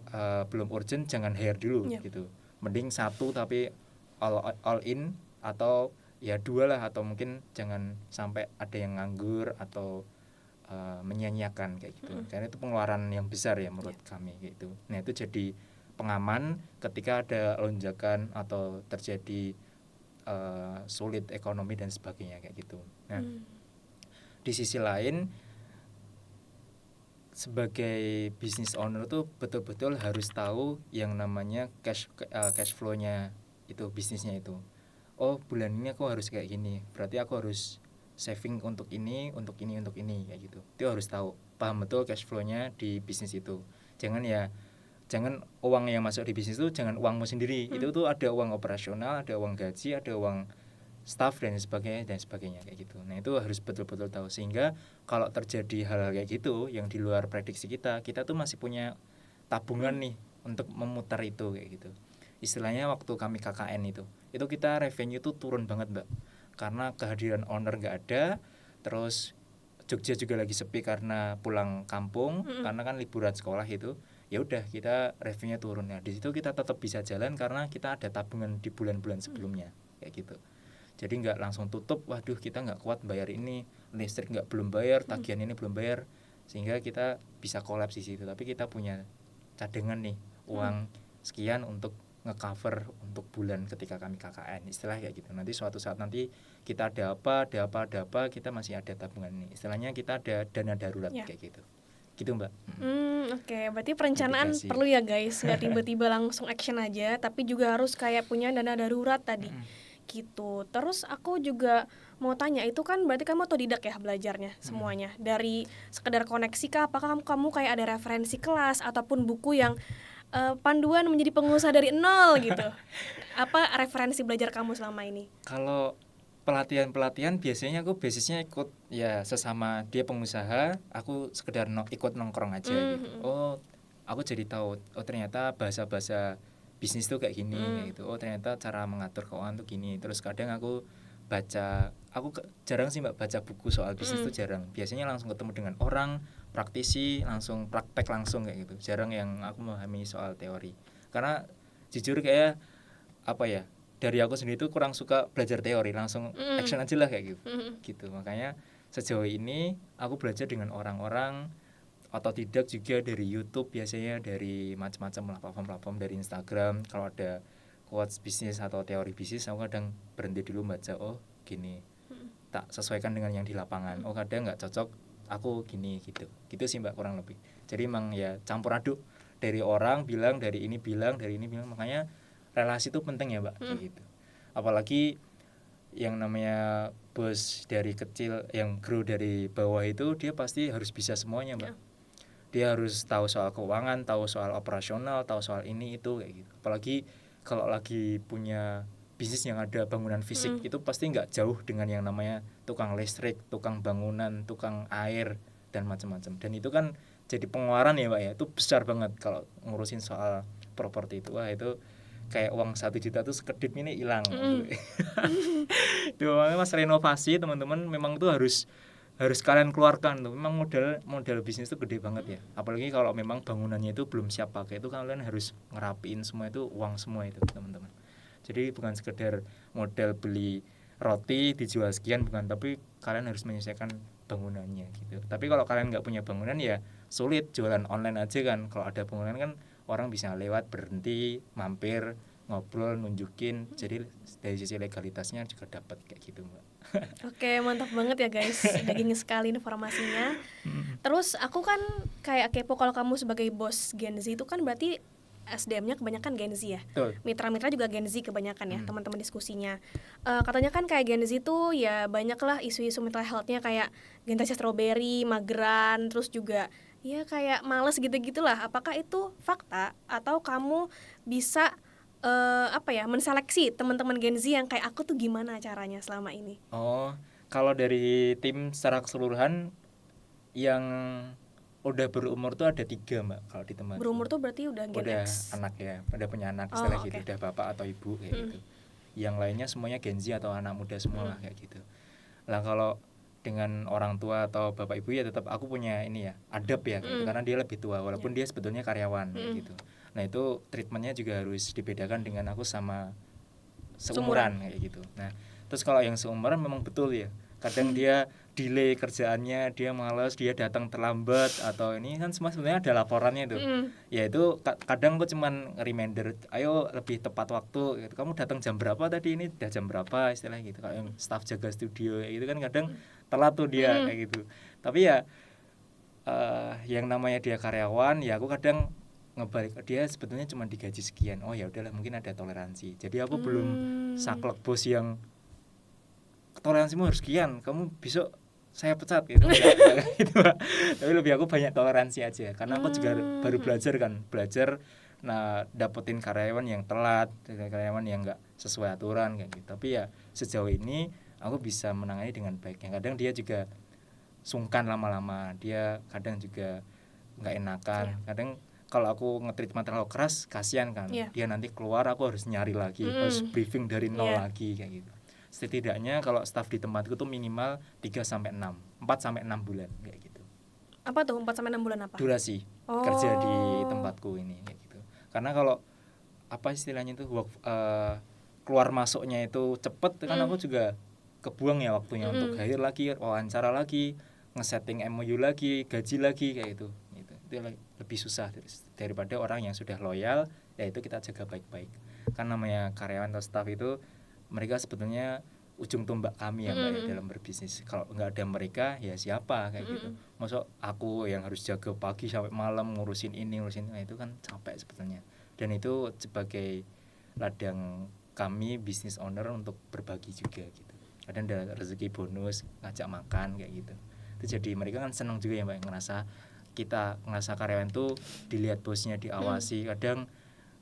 belum urgent, jangan hire dulu gitu. Mending satu tapi all in, atau ya dua lah, atau mungkin jangan sampai ada yang nganggur atau menyia-nyiakan kayak gitu. Karena itu pengeluaran yang besar ya menurut kami gitu. Nah itu jadi pengaman ketika ada lonjakan atau terjadi sulit ekonomi dan sebagainya kayak gitu. Nah di sisi lain, sebagai business owner tuh betul-betul harus tahu yang namanya cash flow-nya itu, bisnisnya itu. Oh bulan ini aku harus kayak gini, berarti aku harus saving untuk ini kayak gitu. Itu harus tahu, paham betul cash flow-nya di bisnis itu. Jangan uang yang masuk di bisnis itu jangan uangmu sendiri. Itu tuh ada uang operasional, ada uang gaji, ada uang staff dan sebagainya kayak gitu. Nah itu harus betul-betul tahu, sehingga kalau terjadi hal-hal kayak gitu yang di luar prediksi kita tuh masih punya tabungan nih untuk memutar itu kayak gitu. Istilahnya waktu kami KKN itu kita revenue tuh turun banget Mbak, karena kehadiran owner nggak ada, terus Jogja juga lagi sepi karena pulang kampung, karena kan liburan sekolah itu. Ya udah, kita revenue turun. Nah di situ kita tetap bisa jalan karena kita ada tabungan di bulan-bulan sebelumnya kayak gitu. Jadi nggak langsung tutup, waduh kita nggak kuat bayar ini, listrik nggak belum bayar, tagihan ini belum bayar, sehingga kita bisa kolaps di situ. Tapi kita punya cadangan nih, uang sekian untuk ngecover untuk bulan ketika kami KKN, istilah kayak gitu. Nanti suatu saat nanti kita ada apa, kita masih ada tabungan nih. Istilahnya kita ada dana darurat kayak gitu. Gitu Mbak. Oke. Berarti perencanaan Mitigasi. perlu ya guys, nggak tiba-tiba langsung action aja, tapi juga harus kayak punya dana darurat tadi. Gitu. Terus aku juga mau tanya, itu kan berarti kamu otodidak ya belajarnya semuanya, dari sekedar koneksi kah, apakah kamu kayak ada referensi kelas ataupun buku yang panduan menjadi pengusaha dari nol gitu? Apa referensi belajar kamu selama ini? Kalau pelatihan biasanya aku basisnya ikut ya sesama dia pengusaha, aku sekedar ikut nongkrong aja gitu. Oh aku jadi tahu, oh ternyata bahasa bisnis tuh kayak gini kayak gitu. Oh ternyata cara mengatur keuangan tuh gini. Terus kadang aku baca, jarang sih Mbak baca buku soal bisnis tuh jarang. Biasanya langsung ketemu dengan orang, praktisi, langsung praktek langsung kayak gitu. Jarang yang aku memahami soal teori. Karena jujur kayak apa ya, dari aku sendiri tuh kurang suka belajar teori, langsung action aja lah kayak gitu. Gitu. Makanya sejauh ini aku belajar dengan orang-orang, atau tidak juga dari YouTube, biasanya dari macam-macam lah platform-platform, dari Instagram. Kalau ada quotes bisnis atau teori bisnis, aku kadang berhenti dulu baca, oh gini, tak sesuaikan dengan yang di lapangan. Oh kadang nggak cocok, aku gini gitu sih Mbak kurang lebih. Jadi emang ya campur aduk, dari orang bilang, dari ini bilang, makanya relasi itu penting ya Mbak kayak gitu. Apalagi yang namanya bos dari kecil yang grow dari bawah itu, dia pasti harus bisa semuanya Mbak. Dia harus tahu soal keuangan, tahu soal operasional, tahu soal ini itu kayak gitu. Apalagi kalau lagi punya bisnis yang ada bangunan fisik, itu pasti nggak jauh dengan yang namanya tukang listrik, tukang bangunan, tukang air, dan macam-macam. Dan itu kan jadi pengeluaran ya Pak ya, itu besar banget kalau ngurusin soal properti itu. Wah itu kayak uang 1 juta tuh sekedip ini hilang. Tuh makanya mas renovasi teman-teman memang tuh harus kalian keluarkan tuh. Memang modal bisnis itu gede banget ya. Apalagi kalau memang bangunannya itu belum siap pakai, itu kalian harus ngerapiin semua, itu uang semua itu teman-teman. Jadi bukan sekedar modal beli roti dijual sekian, bukan, tapi kalian harus menyelesaikan bangunannya gitu. Tapi kalau kalian nggak punya bangunan ya sulit, jualan online aja kan. Kalau ada bangunan kan orang bisa lewat, berhenti, mampir, ngobrol, nunjukin. Jadi dari sisi legalitasnya juga dapat kayak gitu Mbak. Oke, mantap banget ya guys, daging sekali informasinya. Terus aku kan kayak kepo, kalau kamu sebagai bos Gen Z itu kan berarti SDM-nya kebanyakan Gen Z ya. Betul. Mitra-mitra juga Gen Z kebanyakan ya, teman-teman diskusinya. Katanya kan kayak Gen Z tuh ya banyak lah isu-isu mental health-nya, kayak generasi strawberry, mageran, terus juga ya kayak males gitu-gitulah. Apakah itu fakta atau kamu bisa menseleksi teman-teman Gen Z yang kayak aku tuh gimana caranya selama ini? Oh, kalau dari tim secara keseluruhan yang udah berumur tuh ada 3 mbak kalau di tempatku. Berumur tuh berarti udah Gen Udah X. anak ya, udah punya anak Oh, istilah oke. gitu, udah bapak atau ibu kayak gitu. Yang lainnya semuanya Gen Z atau anak muda semua lah kayak gitu. Lah kalau dengan orang tua atau bapak ibu ya tetap aku punya ini ya adab ya kayak gitu, karena dia lebih tua walaupun dia sebetulnya karyawan kayak gitu. Nah itu treatmentnya juga harus dibedakan dengan aku sama seumuran kayak gitu. Nah terus kalau yang seumuran memang betul ya, kadang dia delay kerjaannya, dia malas, dia datang terlambat atau ini kan semua sebenarnya ada laporannya tuh. Ya itu kadang aku cuman reminder, ayo lebih tepat waktu gitu. Kamu datang jam berapa tadi, ini udah jam berapa istilah gitu. Kalau yang staff jaga studio kayak gitu kan kadang telat tuh dia kayak gitu. Tapi ya yang namanya dia karyawan ya aku kadang ngebalik dia sebetulnya cuma digaji sekian. Oh ya udahlah mungkin ada toleransi. Jadi aku belum saklek bos yang toleransimu harus sekian, kamu besok saya pecat gitu. Enggak gitu Pak. Tapi lebih aku banyak toleransi aja karena aku juga baru belajar nah dapetin karyawan yang telat, karyawan yang enggak sesuai aturan kayak gitu. Tapi ya sejauh ini aku bisa menangani dengan baik. Yang kadang dia juga sungkan lama-lama, dia kadang juga enggak enakan. Kadang kalau aku nge-treatment terlalu keras kasihan kan. Dia nanti keluar aku harus nyari lagi, harus briefing dari nol lagi kayak gitu. Setidaknya kalau staff di tempatku tuh minimal 3 sampai 6, 4 sampai 6 bulan kayak gitu. Apa tuh 4 sampai 6 bulan apa? Durasi kerja di tempatku ini kayak gitu. Karena kalau apa istilahnya itu keluar masuknya itu cepet kan aku juga kebuang ya waktunya untuk hire lagi, wawancara lagi, ngesetting MOU lagi, gaji lagi kayak gitu. Itu lebih susah daripada orang yang sudah loyal, yaitu kita jaga baik-baik. Kan namanya karyawan atau staff itu mereka sebetulnya ujung tombak kami ya mbak ya dalam berbisnis. Kalau nggak ada mereka ya siapa kayak gitu. Maksud aku yang harus jaga pagi sampai malam ngurusin ini ngurusin itu kan capek sebetulnya. Dan itu sebagai ladang kami business owner untuk berbagi juga gitu. Kadang ada rezeki bonus ngajak makan kayak gitu. Itu jadi mereka kan senang juga ya mbak, ngerasa karyawan tuh dilihat bosnya, diawasi. Kadang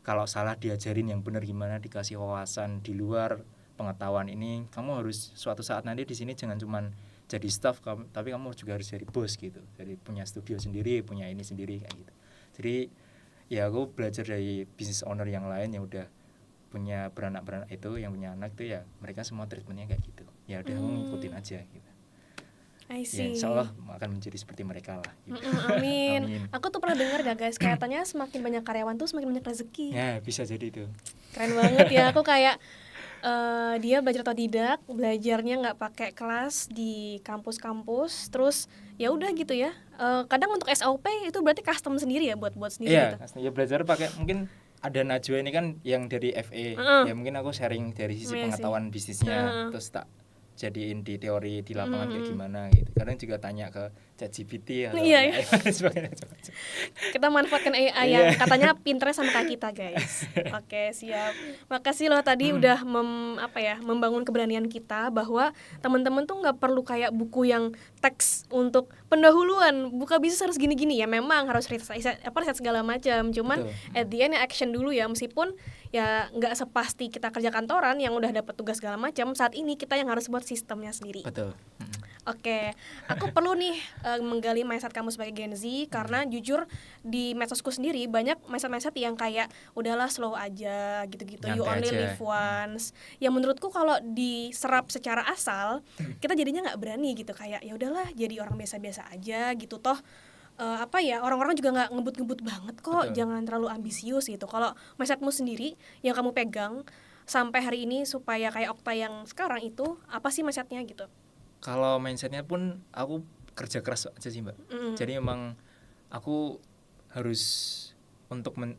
kalau salah diajarin yang benar gimana, dikasih wawasan di luar pengetahuan ini. Kamu harus suatu saat nanti di sini jangan cuman jadi staff, tapi kamu juga harus jadi bos gitu. Jadi punya studio sendiri, punya ini sendiri kayak gitu. Jadi ya aku belajar dari business owner yang lain yang udah punya beranak itu, yang punya anak itu ya mereka semua treatmentnya kayak gitu. Ya udah aku ngikutin aja gitu. I see. Ya insya Allah akan menjadi seperti mereka lah gitu. Amin. Aku tuh pernah dengar gak guys, katanya semakin banyak karyawan tuh semakin banyak rezeki. Ya bisa jadi itu. Keren banget ya. Aku kayak dia belajar otodidak, belajarnya nggak pakai kelas di kampus-kampus, terus ya udah gitu ya. Kadang untuk SOP itu berarti custom sendiri ya, buat sendiri gitu. Iya, ya belajar pakai mungkin ada Najwa ini kan yang dari FE. Ya mungkin aku sharing dari sisi pengetahuan bisnisnya, terus tak jadiin di teori di lapangan kayak gimana gitu. Kadang juga tanya ke ChatGPT atau sebagainya. Kita manfaatkan AI yang katanya pinternya sama kayak kita guys. Oke, siap. Makasih loh tadi udah membangun keberanian kita bahwa teman-teman tuh nggak perlu kayak buku yang teks untuk pendahuluan buka bisnis harus gini-gini ya. Memang harus riset segala macam. Cuman at the end ya action dulu ya, meskipun ya nggak sepasti kita kerja kantoran yang udah dapat tugas segala macam. Saat ini kita yang harus buat sistemnya sendiri. Betul. Oke, aku perlu nih menggali mindset kamu sebagai Gen Z karena jujur di medsosku sendiri banyak mindset yang kayak udahlah slow aja gitu-gitu, you only live once. Yang menurutku kalau diserap secara asal, kita jadinya nggak berani gitu, kayak ya udahlah jadi orang biasa-biasa aja gitu toh. Orang-orang juga nggak ngebut-ngebut banget kok. Betul. Jangan terlalu ambisius gitu. Kalau mindsetmu sendiri yang kamu pegang sampai hari ini supaya kayak Okta yang sekarang itu apa sih mindsetnya gitu? Kalau mindsetnya pun aku kerja keras aja sih mbak. Jadi memang aku harus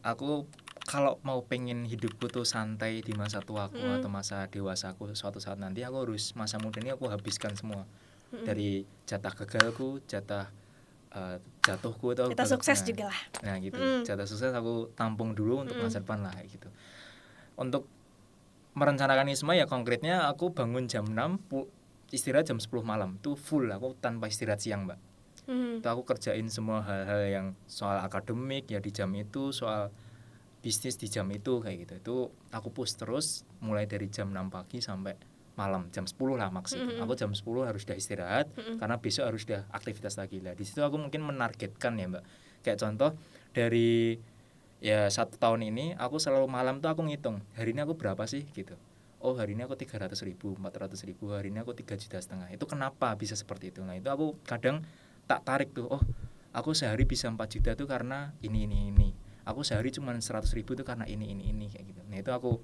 aku kalau mau pengen hidupku tuh santai di masa tuaku atau masa dewasaku, suatu saat nanti aku harus masa muda ini aku habiskan semua. Dari jatah gagalku, jatah jatuhku atau jatah sukses juga lah. Nah gitu, jatah sukses aku tampung dulu untuk masa depan lah gitu. Untuk merencanakan ini semua ya konkretnya aku bangun jam 6, istirahat jam 10 malam. Itu full aku tanpa istirahat siang mbak. Itu aku kerjain semua hal-hal yang soal akademik ya di jam itu, soal bisnis di jam itu kayak gitu. Itu aku push terus mulai dari jam 6 pagi sampai malam jam 10 lah maksimal. Aku jam 10 harus udah istirahat karena besok harus udah aktivitas lagi lah. Di situ aku mungkin menargetkan ya Mbak. Kayak contoh dari ya 1 tahun ini aku selalu malam tuh aku ngitung hari ini aku berapa sih gitu. Oh hari ini aku 300.000, 400.000, hari ini aku 3,5 juta. Itu kenapa bisa seperti itu? Nah itu aku kadang tak tarik tuh, oh aku sehari bisa 4 juta tuh karena ini. Aku sehari cuma 100.000 tuh karena ini kayak gitu. Nah itu aku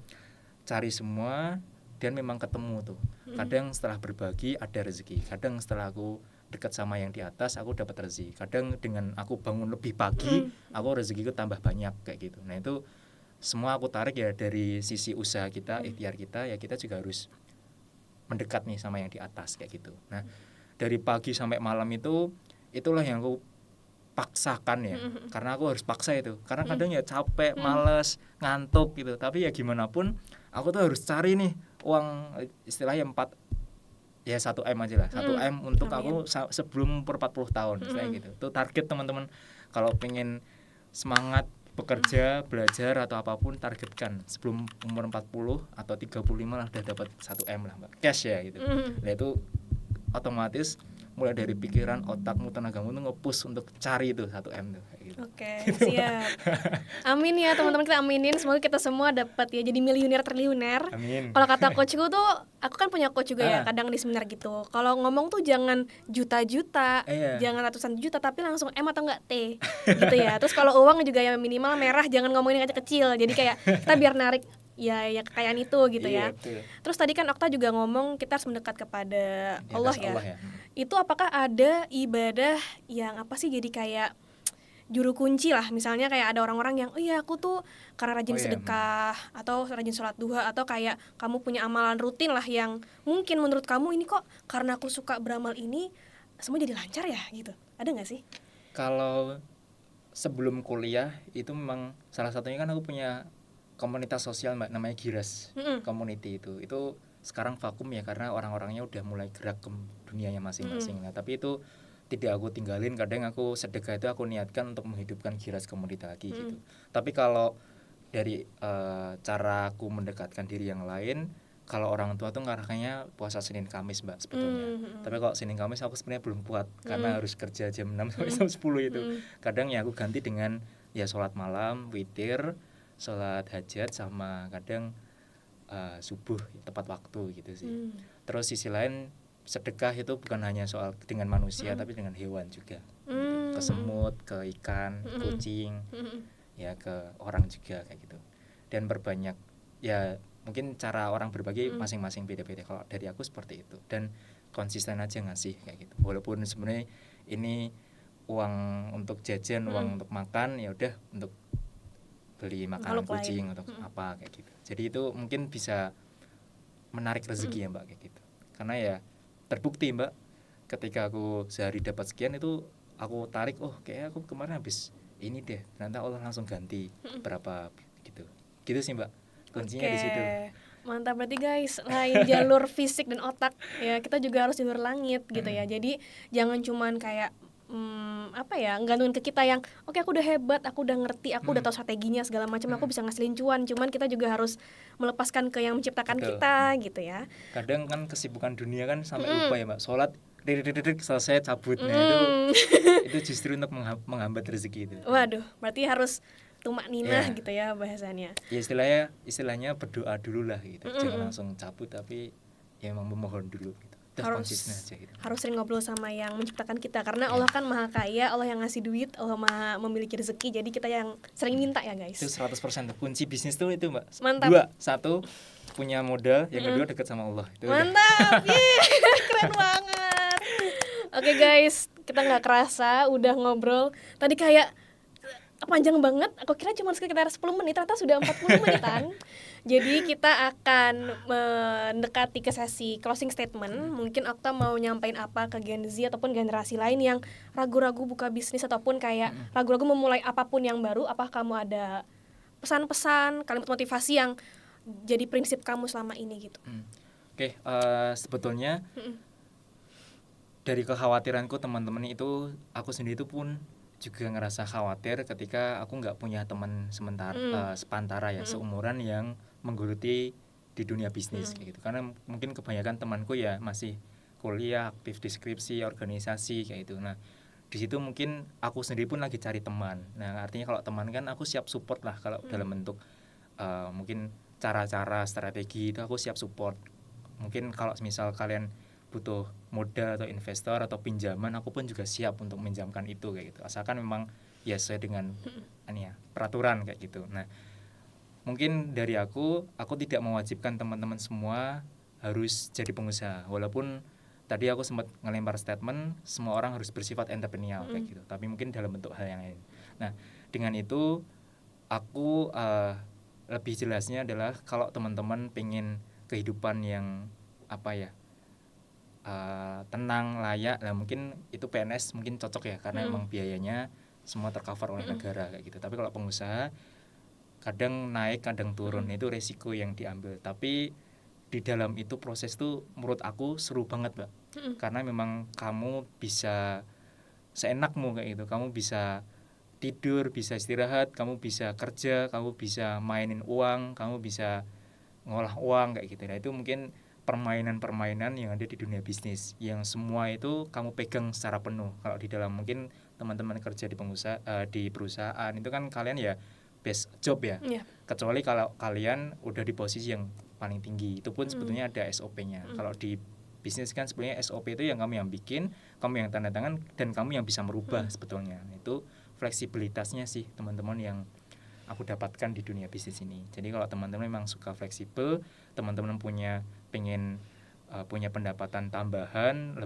cari semua dan memang ketemu tuh. Kadang setelah berbagi ada rezeki, kadang setelah aku dekat sama yang di atas aku dapat rezeki, kadang dengan aku bangun lebih pagi aku rezekiku tambah banyak kayak gitu. Nah itu semua aku tarik ya dari sisi usaha kita, ikhtiar kita, ya kita juga harus mendekat nih sama yang di atas kayak gitu. Nah dari pagi sampai malam itulah yang aku paksakan ya, karena aku harus paksa itu, karena kadang ya capek, males, ngantuk gitu, tapi ya gimana pun aku tuh harus cari nih uang istilahnya 1 M aja lah, 1 M untuk aku sebelum umur 40 tahun kayak gitu. Itu target teman-teman kalau pengen semangat bekerja, belajar atau apapun, targetkan sebelum umur 40 atau 35 lah udah dapat 1 M lah Mbak, cash ya gitu. Nah itu otomatis mulai dari pikiran, otakmu, tenagamu tuh nge-push untuk cari itu 1 M tuh kayak gitu. Oke, siap. Amin ya teman-teman, kita aminin semoga kita semua dapat ya jadi miliuner triliuner. Amin. Kalau kata coachku tuh, aku kan punya coach juga ya, kadang di seminar gitu. Kalau ngomong tuh jangan juta-juta, jangan ratusan juta, tapi langsung M atau enggak T gitu ya. Terus kalau uang juga ya minimal merah, jangan ngomongin yang kecil. Jadi kayak kita biar narik ya kekayaan itu gitu ya. Betul. Terus tadi kan Okta juga ngomong kita harus mendekat kepada Allah ya. Allah ya. Itu apakah ada ibadah yang apa sih jadi kayak juru kunci lah, misalnya kayak ada orang-orang yang aku tuh karena rajin sedekah atau rajin sholat duha, atau kayak kamu punya amalan rutin lah yang mungkin menurut kamu ini kok karena aku suka beramal ini semua jadi lancar ya gitu, ada nggak sih? Kalau sebelum kuliah itu memang salah satunya kan aku punya komunitas sosial Mbak, namanya Giras Community. Itu sekarang vakum ya karena orang-orangnya udah mulai gerak ke dunianya masing-masing. Nah tapi itu tidak aku tinggalin, kadang aku sedekah itu aku niatkan untuk menghidupkan Giras Community lagi gitu. Tapi kalau dari cara aku mendekatkan diri yang lain, kalau orang tua tuh ngarahkannya puasa Senin Kamis Mbak sebetulnya. Tapi kalau Senin Kamis aku sebenarnya belum kuat karena harus kerja jam 6 sampai jam 10 itu. Kadang ya aku ganti dengan ya sholat malam, witir, sholat hajat, sama kadang subuh tepat waktu gitu sih. Terus sisi lain sedekah itu bukan hanya soal dengan manusia tapi dengan hewan juga. Ke semut, ke ikan, kucing, ya ke orang juga kayak gitu. Dan berbanyak ya mungkin cara orang berbagi masing-masing beda-beda. Kalau dari aku seperti itu, dan konsisten aja ngasih kayak gitu. Walaupun sebenarnya ini uang untuk jajan, uang untuk makan, ya udah untuk beli makanan kucing atau apa kayak gitu. Jadi itu mungkin bisa menarik rezeki ya Mbak kayak gitu. Karena ya terbukti Mbak, ketika aku sehari dapat sekian itu aku tarik, kayak aku kemarin habis ini deh, ternyata Allah langsung ganti berapa gitu sih Mbak, kuncinya di situ. Mantap, berarti guys, lain jalur fisik dan otak ya, kita juga harus jalur langit gitu ya. Jadi jangan cuman kayak gantungin ke kita yang oke, aku udah hebat, aku udah ngerti, aku udah tahu strateginya segala macam, aku bisa ngasilin cuan, cuman kita juga harus melepaskan ke yang menciptakan kita gitu ya. Kadang kan kesibukan dunia kan sampai lupa ya Mbak, sholat selesai cabut. Nah itu justru untuk menghambat rezeki itu. Waduh, berarti harus tumak ninah gitu ya bahasannya. Ya istilahnya berdoa dulu lah gitu, jangan langsung cabut, tapi ya emang memohon dulu gitu. Harus sering ngobrol sama yang menciptakan kita, karena Allah kan maha kaya, Allah yang ngasih duit, Allah maha memiliki rezeki, jadi kita yang sering minta ya guys. Itu 100% kunci bisnis tuh itu Mbak. Mantap. 2, 1 punya modal, yang kedua dekat sama Allah. Itu mantap. Keren banget. Oke guys, kita nggak kerasa udah ngobrol tadi kayak panjang banget. Aku kira cuma sekitar 10 menit, ternyata sudah 40 menitan. Jadi kita akan mendekati ke sesi closing statement. Mungkin Okta mau nyampein apa ke Gen Z ataupun generasi lain yang ragu-ragu buka bisnis ataupun kayak ragu-ragu memulai apapun yang baru. Apa kamu ada pesan-pesan, kalimat motivasi yang jadi prinsip kamu selama ini gitu? Oke, sebetulnya dari kekhawatiranku teman-teman itu, aku sendiri itu pun juga ngerasa khawatir ketika aku nggak punya teman sepantara ya, seumuran yang menggeluti di dunia bisnis kayak gitu. Karena mungkin kebanyakan temanku ya masih kuliah, aktif di skripsi, organisasi kayak gitu. Nah, di situ mungkin aku sendiri pun lagi cari teman. Nah, artinya kalau teman kan aku siap support lah kalau dalam bentuk mungkin cara-cara strategi itu aku siap support. Mungkin kalau misal kalian butuh modal atau investor atau pinjaman, aku pun juga siap untuk menjamkan itu kayak gitu. Asalkan memang ya sesuai dengan peraturan kayak gitu. Nah, mungkin dari aku tidak mewajibkan teman-teman semua harus jadi pengusaha. Walaupun tadi aku sempat ngelempar statement semua orang harus bersifat entrepreneurial kayak gitu. Tapi mungkin dalam bentuk hal yang lain. Nah, dengan itu aku lebih jelasnya adalah kalau teman-teman pengen kehidupan yang tenang, layak, nah mungkin itu PNS mungkin cocok ya karena memang biayanya semua tercover oleh negara kayak gitu. Tapi kalau pengusaha kadang naik kadang turun, itu resiko yang diambil. Tapi di dalam itu proses tuh menurut aku seru banget, Mbak. Karena memang kamu bisa seenakmu kayak gitu. Kamu bisa tidur, bisa istirahat, kamu bisa kerja, kamu bisa mainin uang, kamu bisa ngolah uang kayak gitu. Nah, itu mungkin permainan-permainan yang ada di dunia bisnis yang semua itu kamu pegang secara penuh. Kalau di dalam mungkin teman-teman kerja di di perusahaan itu kan kalian ya best job ya. Kecuali kalau kalian udah di posisi yang paling tinggi, itu pun sebetulnya ada SOP-nya. Kalau di bisnis kan sebenarnya SOP itu yang kamu yang bikin, kamu yang tanda tangan, dan kamu yang bisa merubah sebetulnya. Itu fleksibilitasnya sih teman-teman yang aku dapatkan di dunia bisnis ini. Jadi kalau teman-teman memang suka fleksibel, teman-teman pengen punya pendapatan tambahan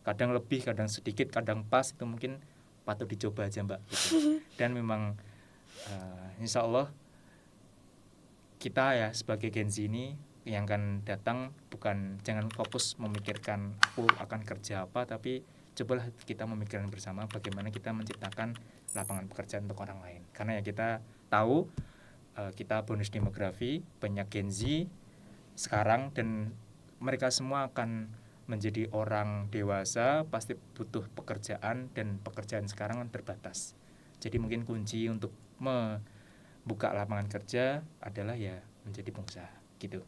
kadang sedikit, kadang pas, itu mungkin patut dicoba aja, Mbak gitu. Dan memang insya Allah kita ya sebagai Gen Z ini yang akan datang jangan fokus memikirkan aku akan kerja apa, tapi cobalah kita memikirkan bersama bagaimana kita menciptakan lapangan pekerjaan untuk orang lain. Karena ya kita tahu kita bonus demografi, banyak Gen Z sekarang dan mereka semua akan menjadi orang dewasa, pasti butuh pekerjaan dan pekerjaan sekarang kan terbatas. Jadi mungkin kunci untuk membuka lapangan kerja adalah ya menjadi pengusaha gitu.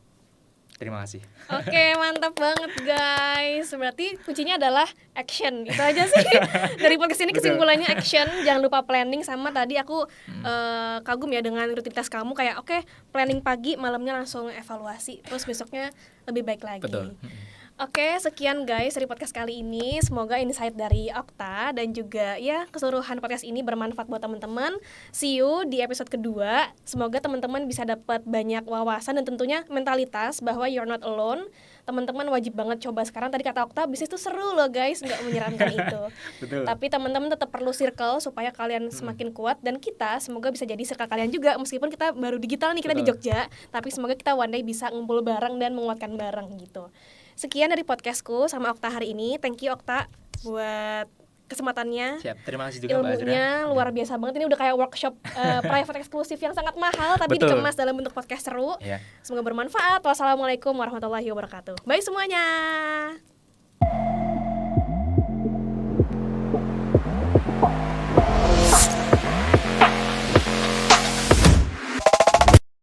Terima kasih. Oke, mantap banget guys. Berarti kuncinya adalah action. Itu aja sih. Dari podcast ini kesimpulannya action. Jangan lupa planning. Sama tadi aku kagum ya dengan rutinitas kamu. Kayak oke, planning pagi, malamnya langsung evaluasi. Terus besoknya lebih baik lagi. Betul. Oke, sekian guys dari podcast kali ini. Semoga insight dari Okta dan juga ya keseluruhan podcast ini bermanfaat buat teman-teman. See you di episode kedua. Semoga teman-teman bisa dapat banyak wawasan dan tentunya mentalitas bahwa you're not alone. Teman-teman wajib banget coba sekarang. Tadi kata Okta, bisnis itu seru loh guys, nggak menyeramkan itu. Betul. Tapi teman-teman tetap perlu circle supaya kalian semakin kuat, dan kita semoga bisa jadi circle kalian juga. Meskipun kita baru digital nih, kita di Jogja, tapi semoga kita one day bisa ngumpul bareng dan menguatkan bareng gitu. Sekian dari podcastku sama Okta hari ini. Thank you Okta buat kesempatannya. Siap, terima kasih juga Mbak Azra. Ilmunya luar biasa banget. Ini udah kayak workshop private eksklusif yang sangat mahal, tapi dikemas dalam bentuk podcast seru. Semoga bermanfaat. Wassalamualaikum warahmatullahi wabarakatuh. Bye semuanya.